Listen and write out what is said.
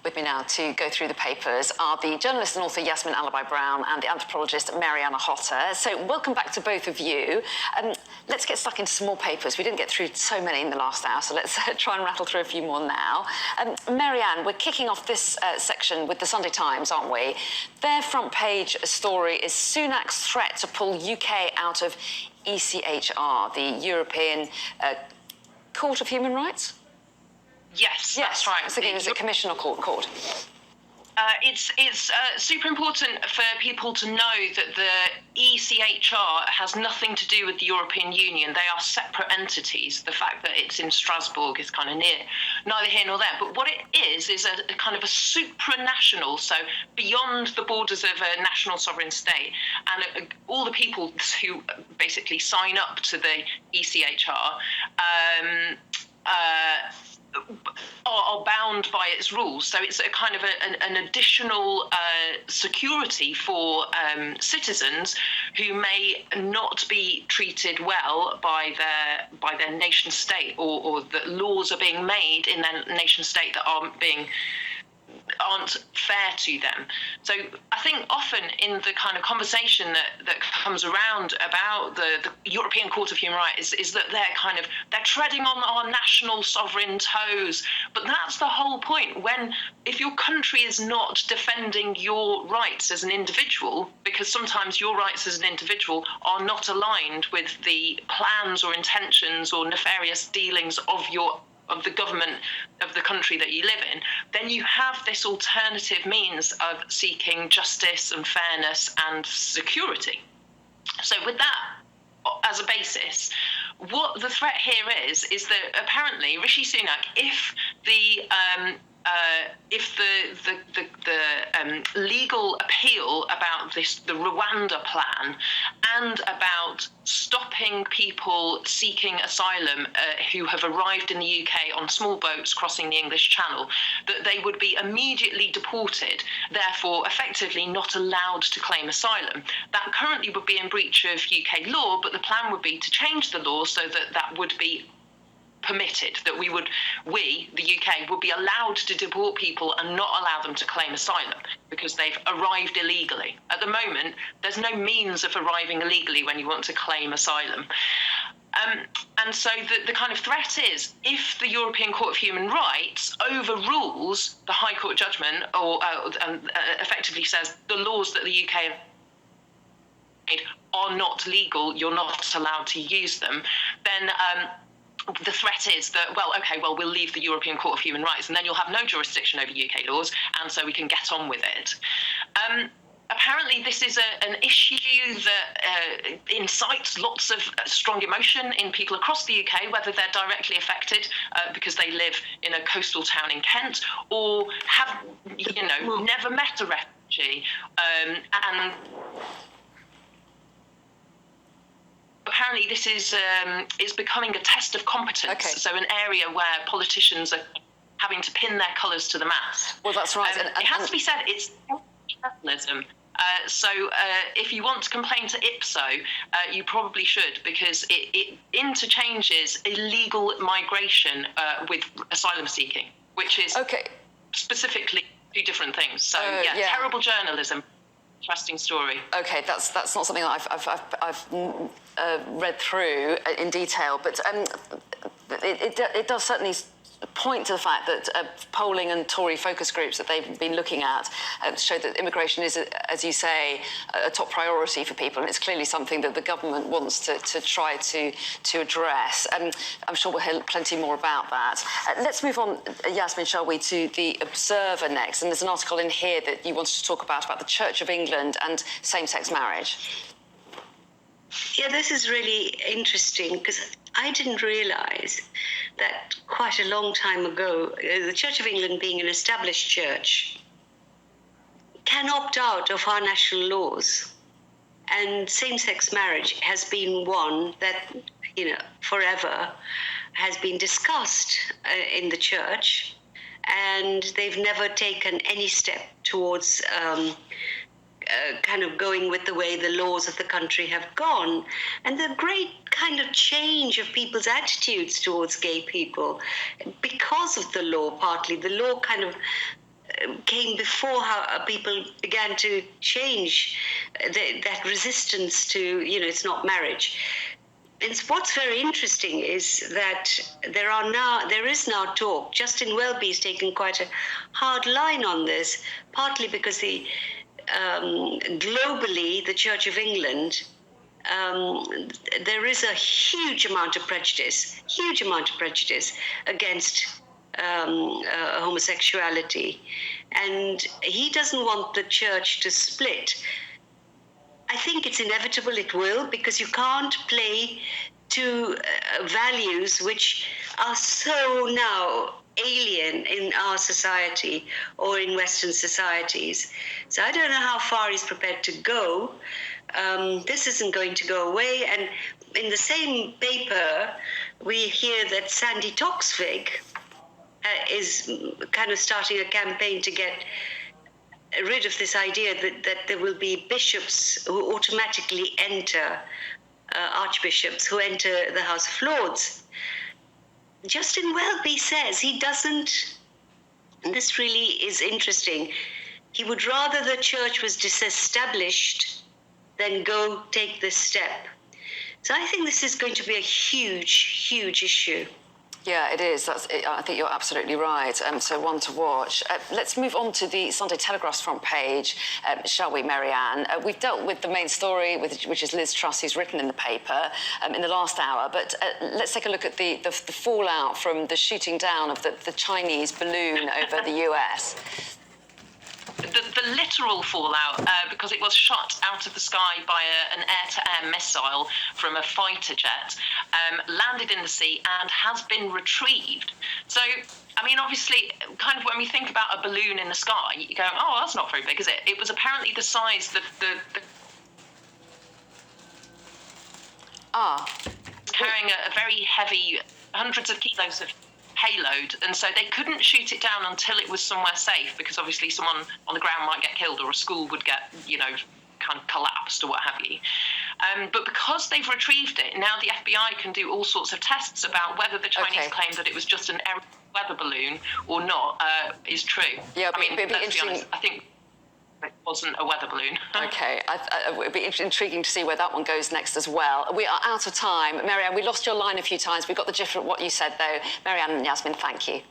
With me now to go through the papers are the journalist and author Yasmin Alabai-Brown and the anthropologist Mariana Hotter. So welcome back to both of you. Let's get stuck into some more papers. We didn't get through so many in the last hour, so let's try and rattle through a few more now. Marianne, we're kicking off this section with the Sunday Times, aren't we? Their front page story is Sunak's threat to pull UK out of ECHR, the European Court of Human Rights? Yes, that's right. I was thinking it was a commission or court. It's super important for people to know that the ECHR has nothing to do with the European Union. They are separate entities. The fact that it's in Strasbourg is kind of neither here nor there. But what it is a kind of a supranational, so beyond the borders of a national sovereign state. And all the people who basically sign up to the ECHR are bound by its rules. So it's a kind of an additional security for citizens who may not be treated well by their nation state, or that laws are being made in their nation state that aren't fair to them. So I think often in the kind of conversation that comes around about the European Court of Human Rights is that they're treading on our national sovereign toes. But that's the whole point. If your country is not defending your rights as an individual, because sometimes your rights as an individual are not aligned with the plans or intentions or nefarious dealings of the government of the country that you live in, then you have this alternative means of seeking justice and fairness and security. So with that as a basis, what the threat here is that apparently Rishi Sunak, if the legal appeal about the Rwanda plan and about stopping people seeking asylum who have arrived in the UK on small boats crossing the English Channel, that they would be immediately deported, therefore effectively not allowed to claim asylum. That currently would be in breach of UK law, but the plan would be to change the law so that would be permitted, that we, the UK, would be allowed to deport people and not allow them to claim asylum because they've arrived illegally. At the moment, there's no means of arriving illegally when you want to claim asylum. And so the kind of threat is, if the European Court of Human Rights overrules the High Court judgment or effectively says the laws that the UK have made are not legal, you're not allowed to use them, then the threat is that, we'll leave the European Court of Human Rights and then you'll have no jurisdiction over UK laws, and so we can get on with it. Apparently, this is an issue that incites lots of strong emotion in people across the UK, whether they're directly affected because they live in a coastal town in Kent or have, never met a refugee. And apparently this is becoming a test of competence, so an area where politicians are having to pin their colours to the mast. Well, that's right. It has to be said, it's journalism. So if you want to complain to IPSO, you probably should, because it interchanges illegal migration with asylum seeking, which is specifically two different things. So, terrible journalism. Interesting story. Okay, that's not something that I've read through in detail, but it does certainly point to the fact that polling and Tory focus groups that they've been looking at show that immigration is, as you say, a top priority for people, and it's clearly something that the government wants to try to address. I'm sure we'll hear plenty more about that. Let's move on, Yasmin, shall we, to the Observer next, and there's an article in here that you wanted to talk about the Church of England and same-sex marriage. Yeah, this is really interesting because I didn't realise that quite a long time ago, the Church of England, being an established church, can opt out of our national laws. And same-sex marriage has been one that, forever has been discussed in the church, and they've never taken any step towards kind of going with the way the laws of the country have gone. And the great kind of change of people's attitudes towards gay people because of the law, partly. The law kind of came before how people began to change that resistance to, it's not marriage. And what's very interesting is that there is now talk. Justin Welby has taken quite a hard line on this, partly because globally, the Church of England, there is a huge amount of prejudice against homosexuality. And he doesn't want the church to split. I think it's inevitable it will, because you can't play to values which are so now alien in our society or in Western societies. So I don't know how far he's prepared to go. This isn't going to go away. And in the same paper, we hear that Sandy Toksvig is kind of starting a campaign to get rid of this idea that there will be bishops who automatically enter, archbishops who enter the House of Lords. Justin Welby says he doesn't, and this really is interesting, he would rather the church was disestablished than go take this step. So I think this is going to be a huge, huge issue. Yeah, it is. I think you're absolutely right. So one to watch. Let's move on to the Sunday Telegraph's front page, shall we, Marianne? We've dealt with the main story, which is Liz Truss, who's written in the paper in the last hour. But let's take a look at the fallout from the shooting down of the Chinese balloon over the US. The literal fallout, because it was shot out of the sky by an air-to-air missile from a fighter jet, landed in the sea and has been retrieved. So, I mean, obviously, kind of when we think about a balloon in the sky, you go, oh, that's not very big, is it? It was apparently the size that carrying a very heavy, hundreds of kilos of payload, and so they couldn't shoot it down until it was somewhere safe, because obviously someone on the ground might get killed or a school would get, kind of collapsed or what have you. But because they've retrieved it, now the FBI can do all sorts of tests about whether the Chinese claim that it was just an weather balloon or not is true. Yeah, I mean, it'd be let's be interesting. honest, I think it wasn't a weather balloon. Okay, it would be intriguing to see where that one goes next as well. We are out of time. Marianne, we lost your line a few times. We got the gist of what you said, though. Marianne and Yasmin, thank you.